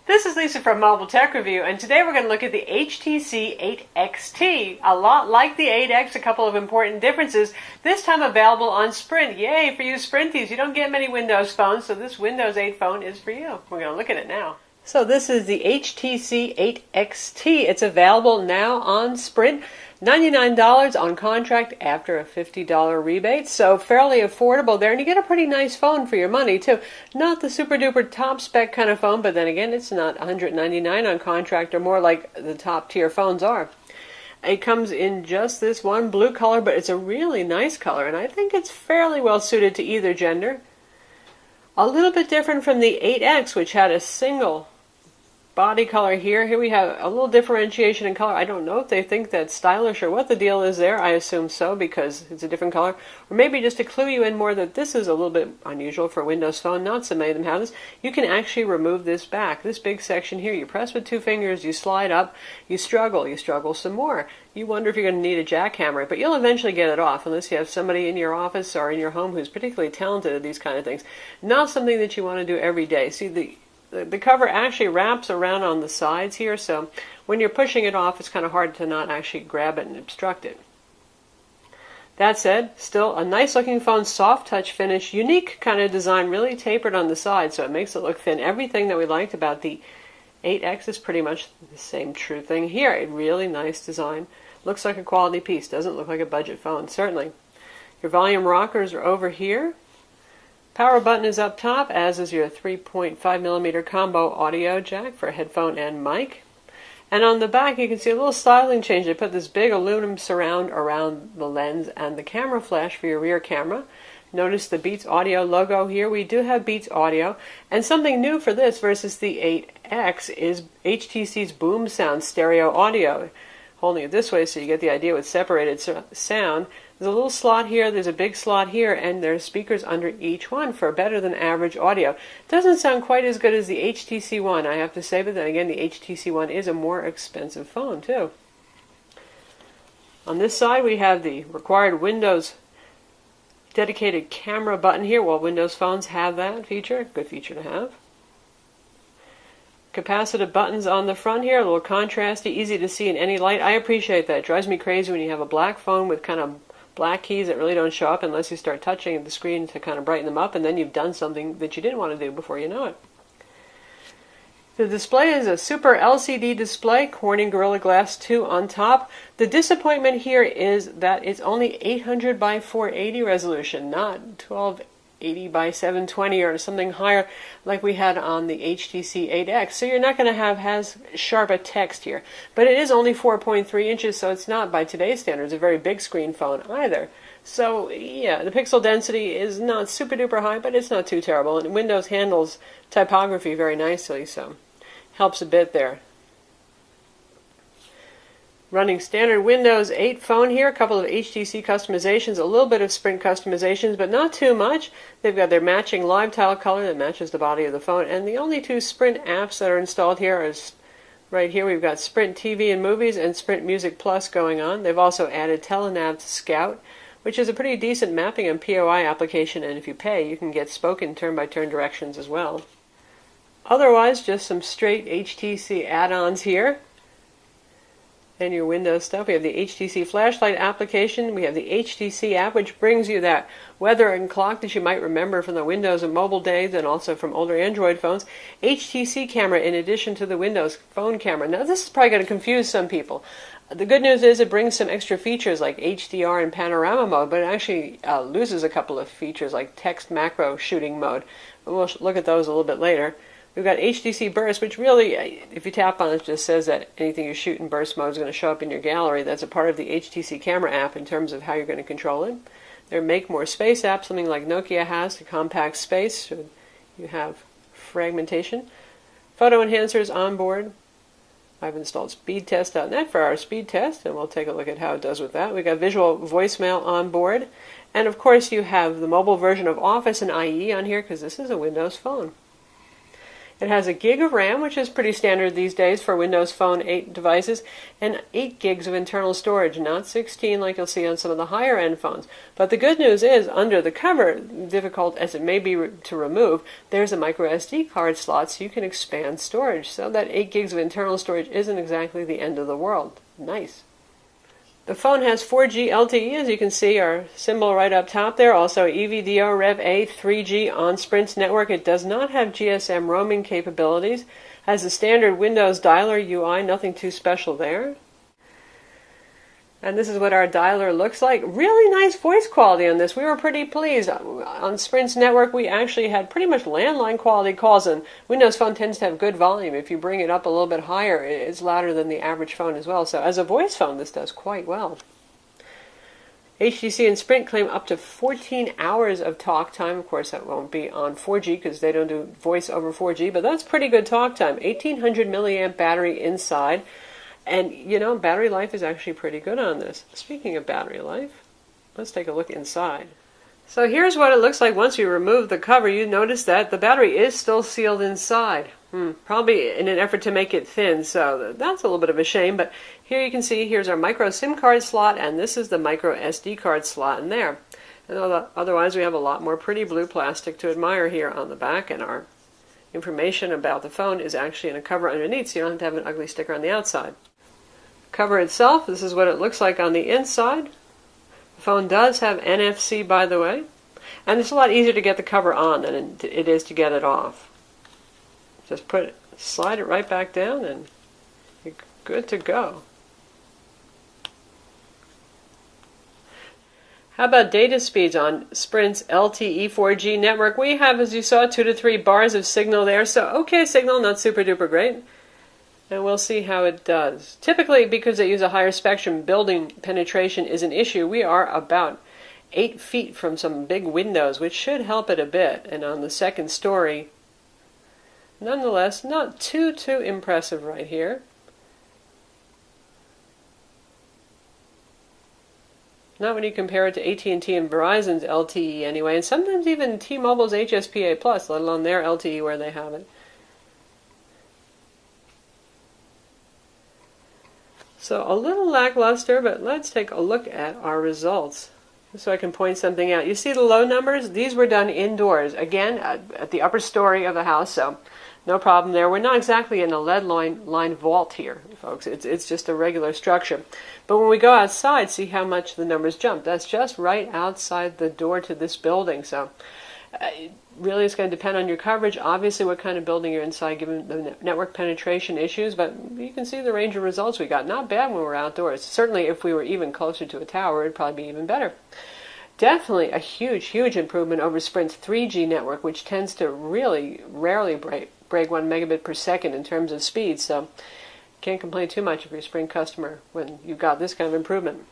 This is Lisa from Mobile Tech Review, and today we're going to look at the HTC 8XT. A lot like the 8X, a couple of important differences. This time available on Sprint. Yay for you Sprinties. You don't get many Windows phones, so this Windows 8 phone is for you. We're going to look at it now. So this is the HTC 8XT. It's available now on Sprint. $99 on contract after a $50 rebate, so fairly affordable there, and you get a pretty nice phone for your money too. Not the super duper top spec kind of phone, but then again it's not $199 on contract or more like the top tier phones are. It comes in just this one blue color, but it's a really nice color, and I think it's fairly well suited to either gender. A little bit different from the 8X, which had a single body color here. Here we have a little differentiation in color. I don't know if they think that's stylish or what the deal is there. I assume so because it's a different color. Or maybe just to clue you in more that this is a little bit unusual for a Windows Phone. Not so many of them have this. You can actually remove this back. This big section here, you press with two fingers, you slide up, you struggle some more. You wonder if you're going to need a jackhammer, but you'll eventually get it off unless you have somebody in your office or in your home who's particularly talented at these kind of things. Not something that you want to do every day. See, the cover actually wraps around on the sides here, so when you're pushing it off, it's kind of hard to not actually grab it and obstruct it. That said, still a nice looking phone, soft touch finish, unique kind of design, really tapered on the side, so it makes it look thin. Everything that we liked about the 8X is pretty much the same true thing here. A really nice design. Looks like a quality piece, doesn't look like a budget phone, certainly. Your volume rockers are over here. Power button is up top, as is your 3.5mm combo audio jack for headphone and mic. And on the back you can see a little styling change. They put this big aluminum surround around the lens and the camera flash for your rear camera. Notice the Beats Audio logo here. We do have Beats Audio. And something new for this versus the 8X is HTC's Boom Sound stereo audio. Holding it this way so you get the idea with separated sound. There's a little slot here, there's a big slot here, and there's speakers under each one for better than average audio. Doesn't sound quite as good as the HTC One, I have to say, but then again, the HTC One is a more expensive phone, too. On this side, we have the required Windows dedicated camera button here. Well, Windows phones have that feature. Good feature to have. Capacitive buttons on the front here, a little contrasty, easy to see in any light. I appreciate that. It drives me crazy when you have a black phone with kind of black keys that really don't show up unless you start touching the screen to kind of brighten them up, and then you've done something that you didn't want to do before you know it. The display is a super LCD display, Corning Gorilla Glass 2 on top. The disappointment here is that it's only 800 by 480 resolution, not 1280 by 720 or something higher like we had on the HTC 8X. So you're not going to have as sharp a text here. But it is only 4.3 inches, so it's not, by today's standards, a very big screen phone either. So yeah, the pixel density is not super duper high, but it's not too terrible. And Windows handles typography very nicely, so helps a bit there. Running standard Windows 8 phone here, a couple of HTC customizations, a little bit of Sprint customizations, but not too much. They've got their matching live tile color that matches the body of the phone, and the only two Sprint apps that are installed here is right here. We've got Sprint TV and Movies and Sprint Music Plus going on. They've also added Telenav Scout, which is a pretty decent mapping and POI application, and if you pay, you can get spoken turn-by-turn directions as well. Otherwise, just some straight HTC add-ons here. And your Windows stuff. We have the HTC flashlight application. We have the HTC app, which brings you that weather and clock that you might remember from the Windows and mobile days and also from older Android phones. HTC camera in addition to the Windows phone camera. Now, this is probably going to confuse some people. The good news is it brings some extra features like HDR and panorama mode, but it actually loses a couple of features like text macro shooting mode. We'll look at those a little bit later. We've got HTC Burst, which really, if you tap on it, just says that anything you shoot in burst mode is going to show up in your gallery. That's a part of the HTC camera app in terms of how you're going to control it. Their Make More Space app, something like Nokia has to compact space, should you have fragmentation. Photo enhancers on board. I've installed speedtest.net for our speed test, and we'll take a look at how it does with that. We've got visual voicemail on board. And of course you have the mobile version of Office and IE on here because this is a Windows phone. It has a gig of RAM, which is pretty standard these days for Windows Phone 8 devices, and 8 gigs of internal storage, not 16 like you'll see on some of the higher end phones. But the good news is, under the cover, difficult as it may be to remove, there's a micro SD card slot so you can expand storage. So that 8 gigs of internal storage isn't exactly the end of the world. Nice. The phone has 4G LTE, as you can see, our symbol right up top there. Also EVDO Rev A 3G on Sprint's network. It does not have GSM roaming capabilities. Has a standard Windows dialer UI, nothing too special there. And this is what our dialer looks like. Really nice voice quality on this. We were pretty pleased. On Sprint's network, we actually had pretty much landline quality calls, and Windows Phone tends to have good volume. If you bring it up a little bit higher, it's louder than the average phone as well. So as a voice phone, this does quite well. HTC and Sprint claim up to 14 hours of talk time. Of course, that won't be on 4G because they don't do voice over 4G, but that's pretty good talk time. 1800 milliamp battery inside. And, you know, battery life is actually pretty good on this. Speaking of battery life, let's take a look inside. So here's what it looks like once you remove the cover. You notice that the battery is still sealed inside. Probably in an effort to make it thin, so that's a little bit of a shame. But here you can see, here's our micro SIM card slot, and this is the micro SD card slot in there. And otherwise, we have a lot more pretty blue plastic to admire here on the back, and our information about the phone is actually in a cover underneath, so you don't have to have an ugly sticker on the outside. Cover itself, this is what it looks like on the inside. The phone does have NFC, by the way, and it's a lot easier to get the cover on than it is to get it off. Just slide it right back down and you're good to go. How about data speeds on Sprint's LTE 4G network? We have, as you saw, 2 to 3 bars of signal there, so okay signal, not super duper great. And we'll see how it does. Typically, because they use a higher spectrum, building penetration is an issue. We are about 8 feet from some big windows, which should help it a bit. And on the second story, nonetheless, not too impressive right here. Not when you compare it to AT&T and Verizon's LTE anyway, and sometimes even T-Mobile's HSPA+, let alone their LTE where they have it. So a little lackluster, but let's take a look at our results so I can point something out. You see the low numbers? These were done indoors, again, at the upper story of the house, so no problem there. We're not exactly in a lead-line vault here, folks. It's just a regular structure. But when we go outside, see how much the numbers jump. That's just right outside the door to this building, so really it's going to depend on your coverage, obviously what kind of building you're inside given the network penetration issues, but you can see the range of results we got. Not bad when we're outdoors. Certainly if we were even closer to a tower, it'd probably be even better. Definitely a huge improvement over Sprint's 3G network, which tends to really rarely break 1 megabit per second in terms of speed, so can't complain too much if you're a Sprint customer when you've got this kind of improvement.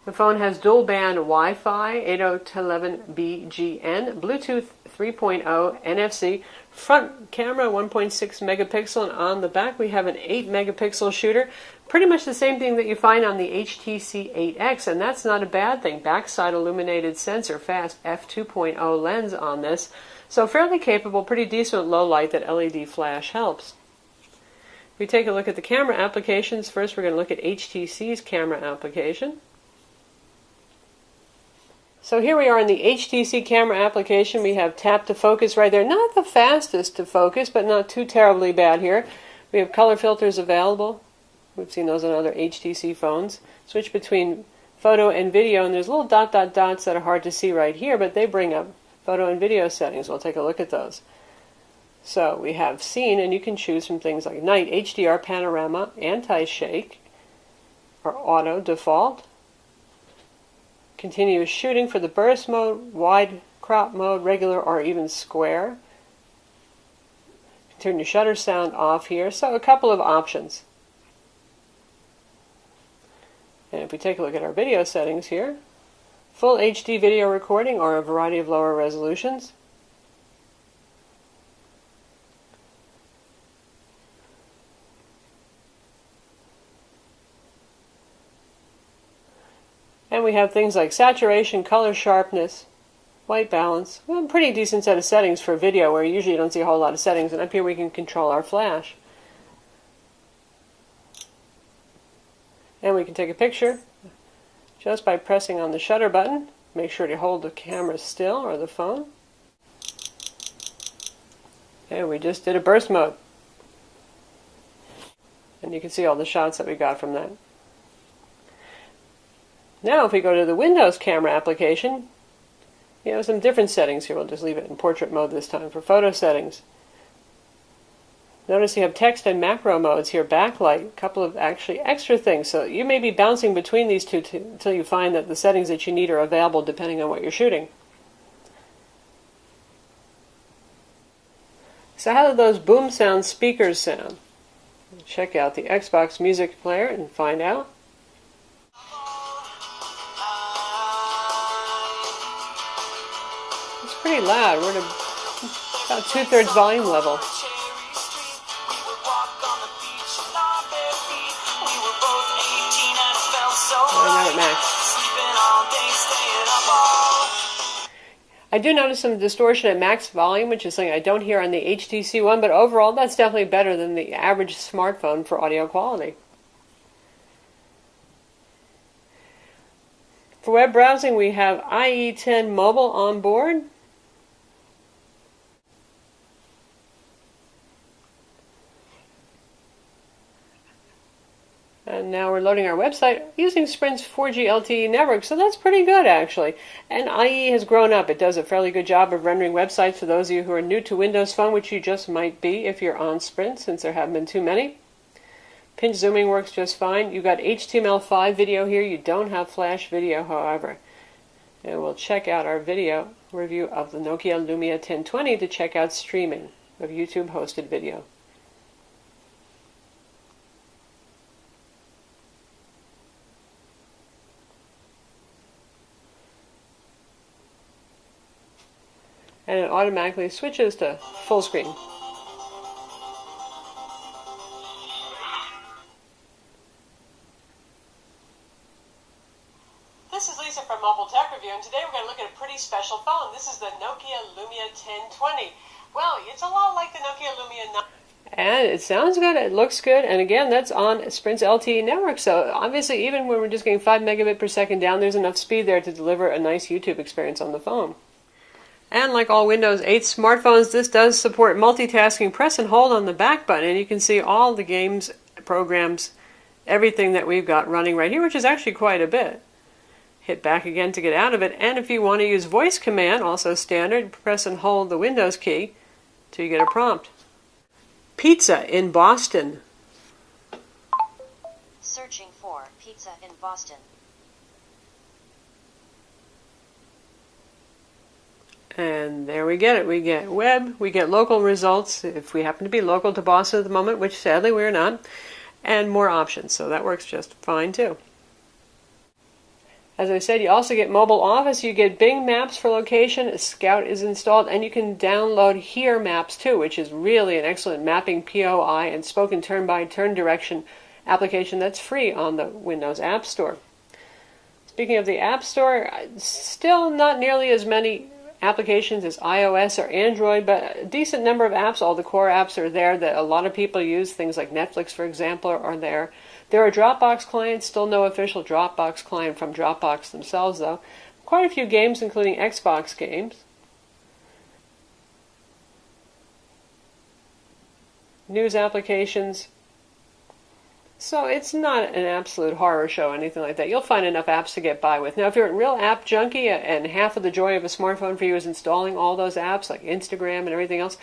The phone has dual band Wi-Fi, 802.11bgn, Bluetooth 3.0, NFC, front camera 1.6 megapixel, and on the back we have an 8 megapixel shooter. Pretty much the same thing that you find on the HTC 8X, and that's not a bad thing. Backside illuminated sensor, fast f2.0 lens on this, so fairly capable, pretty decent low light. That LED flash helps. If we take a look at the camera applications, first we're going to look at HTC's camera application. So here we are in the HTC camera application. We have tap to focus right there. Not the fastest to focus, but not too terribly bad here. We have color filters available. We've seen those on other HTC phones. Switch between photo and video, and there's little dots that are hard to see right here, but they bring up photo and video settings. We'll take a look at those. So we have scene, and you can choose from things like night, HDR, panorama, anti-shake, or auto default. Continuous shooting for the burst mode, wide crop mode, regular or even square. Turn your shutter sound off here, so a couple of options. And if we take a look at our video settings here, full HD video recording or a variety of lower resolutions. And we have things like saturation, color sharpness, white balance. Well, a pretty decent set of settings for video where usually you don't see a whole lot of settings. And up here we can control our flash. And we can take a picture just by pressing on the shutter button. Make sure to hold the camera still or the phone. And we just did a burst mode. And you can see all the shots that we got from that. Now if we go to the Windows camera application, you have some different settings here. We'll just leave it in portrait mode this time for photo settings. Notice you have text and macro modes here, backlight, a couple of actually extra things. So you may be bouncing between these two until you find that the settings that you need are available depending on what you're shooting. So how do those boom sound speakers sound? Check out the Xbox music player and find out. It's pretty loud. We're at about 2/3 volume level. Right now at max. I do notice some distortion at max volume, which is something I don't hear on the HTC one, but overall that's definitely better than the average smartphone for audio quality. For web browsing, we have IE10 mobile on board. And now we're loading our website using Sprint's 4G LTE network, so that's pretty good actually. And IE has grown up. It does a fairly good job of rendering websites for those of you who are new to Windows Phone, which you just might be if you're on Sprint, since there haven't been too many. Pinch zooming works just fine. You've got HTML5 video here. You don't have Flash video, however. And we'll check out our video review of the Nokia Lumia 1020 to check out streaming of YouTube hosted video. And it automatically switches to full screen. This is Lisa from Mobile Tech Review, and today we're going to look at a pretty special phone. This is the Nokia Lumia 1020. Well, it's a lot like the Nokia Lumia 9. And it sounds good, it looks good, and again, that's on Sprint's LTE network, so obviously even when we're just getting 5 megabit per second down, there's enough speed there to deliver a nice YouTube experience on the phone. And like all Windows 8 smartphones, this does support multitasking. Press and hold on the back button, and you can see all the games, programs, everything that we've got running right here, which is actually quite a bit. Hit back again to get out of it, and if you want to use voice command, also standard, press and hold the Windows key till you get a prompt. Pizza in Boston. Searching for pizza in Boston. And there we get it. We get web, we get local results, if we happen to be local to Boston at the moment, which sadly we're not, and more options. So that works just fine too. As I said, you also get mobile office, you get Bing Maps for location, Scout is installed, and you can download Here Maps too, which is really an excellent mapping POI and spoken turn-by-turn direction application that's free on the Windows App Store. Speaking of the App Store, still not nearly as many applications as iOS or Android, but a decent number of apps. All the core apps are there that a lot of people use. Things like Netflix, for example, are there. There are Dropbox clients, still no official Dropbox client from Dropbox themselves, though. Quite a few games, including Xbox games. News applications. So it's not an absolute horror show or anything like that. You'll find enough apps to get by with. Now, if you're a real app junkie and half of the joy of a smartphone for you is installing all those apps like Instagram and everything else,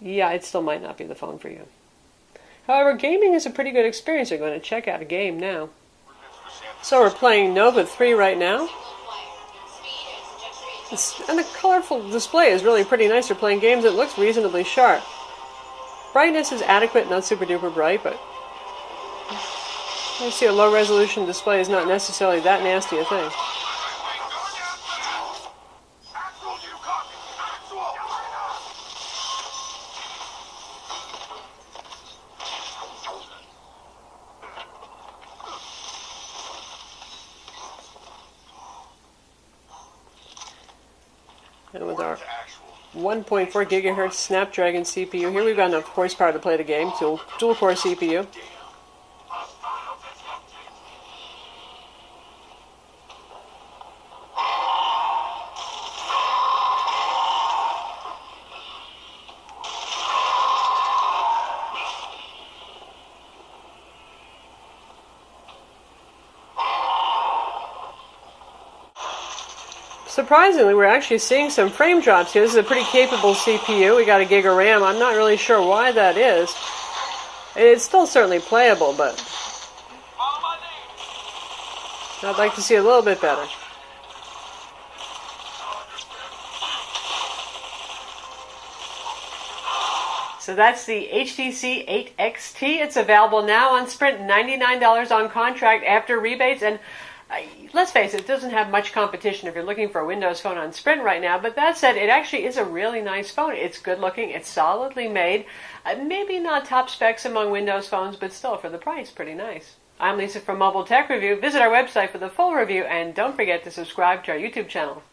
yeah, it still might not be the phone for you. However, gaming is a pretty good experience. You're going to check out a game now. So we're playing Nova 3 right now. And the colorful display is really pretty nice for playing games. It looks reasonably sharp. Brightness is adequate, not super duper bright, but you see a low resolution display is not necessarily that nasty a thing. And with our 1.4 gigahertz Snapdragon CPU, here we've got enough horsepower to play the game. Dual core CPU. Surprisingly, we're actually seeing some frame drops here. This is a pretty capable CPU. We got a gig of RAM. I'm not really sure why that is. It's still certainly playable, but I'd like to see a little bit better. So that's the HTC 8XT. It's available now on Sprint, $99 on contract after rebates, and let's face it doesn't have much competition if you're looking for a Windows phone on Sprint right now, but that said, it actually is a really nice phone. It's good looking, it's solidly made, maybe not top specs among Windows phones, but still for the price, pretty nice. I'm Lisa from Mobile Tech Review. Visit our website for the full review, and don't forget to subscribe to our YouTube channel.